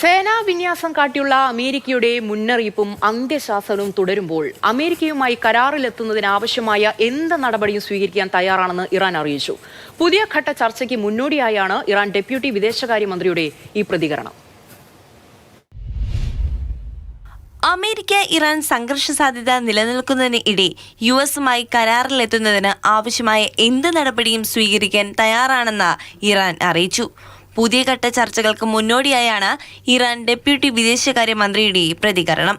സേനാ വിന്യാസം കാട്ടിയുള്ള അമേരിക്കയുടെ മുന്നറിയിപ്പും അന്ത്യശാസനവും തുടരുമ്പോൾ അമേരിക്കയുമായി കരാറിലെത്തുന്നതിനാവശ്യമായ എന്ത് നടപടിയും സ്വീകരിക്കാൻ തയ്യാറാണെന്ന് ഇറാൻ അറിയിച്ചു. പുതിയ ഘട്ട ചർച്ചയ്ക്ക് മുന്നോടിയായാണ് ഇറാൻ ഡെപ്യൂട്ടി വിദേശകാര്യമന്ത്രിയുടെ ഈ പ്രതികരണം. അമേരിക്ക ഇറാൻ സംഘർഷ സാധ്യത നിലനിൽക്കുന്നതിനിടെ യുഎസുമായി കരാറിലെത്തുന്നതിന് ആവശ്യമായ എന്ത് നടപടിയും സ്വീകരിക്കാൻ തയ്യാറാണെന്ന് ഇറാൻ അറിയിച്ചു. പുതിയ ഘട്ട ചർച്ചകൾക്ക് മുന്നോടിയായാണ് ഇറാൻ ഡെപ്യൂട്ടി വിദേശകാര്യമന്ത്രിയുടെ പ്രതികരണം.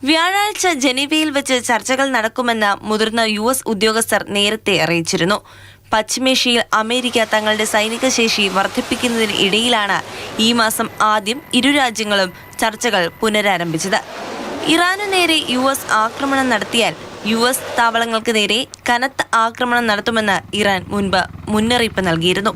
വ്യാഴാഴ്ച ജനീവയിൽ വെച്ച് ചർച്ചകൾ നടക്കുമെന്ന് മുതിർന്ന യുഎസ് ഉദ്യോഗസ്ഥർ നേരത്തെ അറിയിച്ചിരുന്നു. പശ്ചിമേഷ്യയിൽ അമേരിക്ക തങ്ങളുടെ സൈനിക ശേഷി വർദ്ധിപ്പിക്കുന്നതിനിടയിലാണ് ഈ മാസം ആദ്യം ഇരു രാജ്യങ്ങളും ചർച്ചകൾ പുനരാരംഭിച്ചത്. ഇറാനു നേരെ യുഎസ് ആക്രമണം നടത്തിയാൽ യുഎസ് താവളങ്ങൾക്ക് നേരെ കനത്ത ആക്രമണം നടത്തുമെന്ന് ഇറാൻ മുൻപ് മുന്നറിയിപ്പ് നൽകിയിരുന്നു.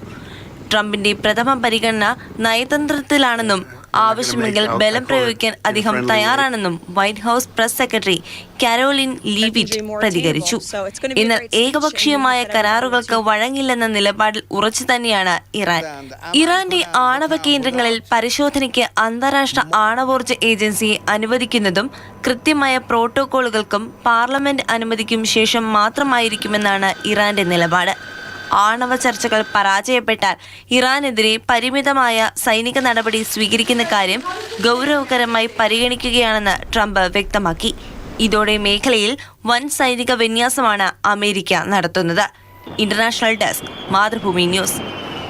ട്രംപിന്റെ പ്രഥമ പരിഗണന നയതന്ത്രത്തിലാണെന്നും ആവശ്യമെങ്കിൽ ബലം പ്രയോഗിക്കാൻ അദ്ദേഹം തയ്യാറാണെന്നും white house press secretary Caroline Leavitt പ്രതികരിച്ചു. എന്നാൽ ഏകപക്ഷീയമായ കരാറുകൾക്ക് വഴങ്ങില്ലെന്ന നിലപാടിൽ ഉറച്ചു തന്നെയാണ് ഇറാൻ. ഇറാന്റെ ആണവ കേന്ദ്രങ്ങളിൽ പരിശോധനയ്ക്ക് അന്താരാഷ്ട്ര ആണവോർജ്ജ ഏജൻസിയെ അനുവദിക്കുന്നതും കൃത്യമായ പ്രോട്ടോകോളുകൾക്കും പാർലമെന്റ് അനുമതിക്കും ശേഷം മാത്രമായിരിക്കുമെന്നാണ് ഇറാന്റെ നിലപാട്. ആണവ ചർച്ചകൾ പരാജയപ്പെട്ടാൽ ഇറാനെതിരെ പരിമിതമായ സൈനിക നടപടി സ്വീകരിക്കുന്ന കാര്യം ഗൗരവകരമായി പരിഗണിക്കുകയാണെന്ന് ട്രംപ് വ്യക്തമാക്കി. ഇതോടെ മേഖലയിൽ വൻ സൈനിക വിന്യാസമാണ് അമേരിക്ക നടത്തുന്നത്. International desk, Mathrubhumi news.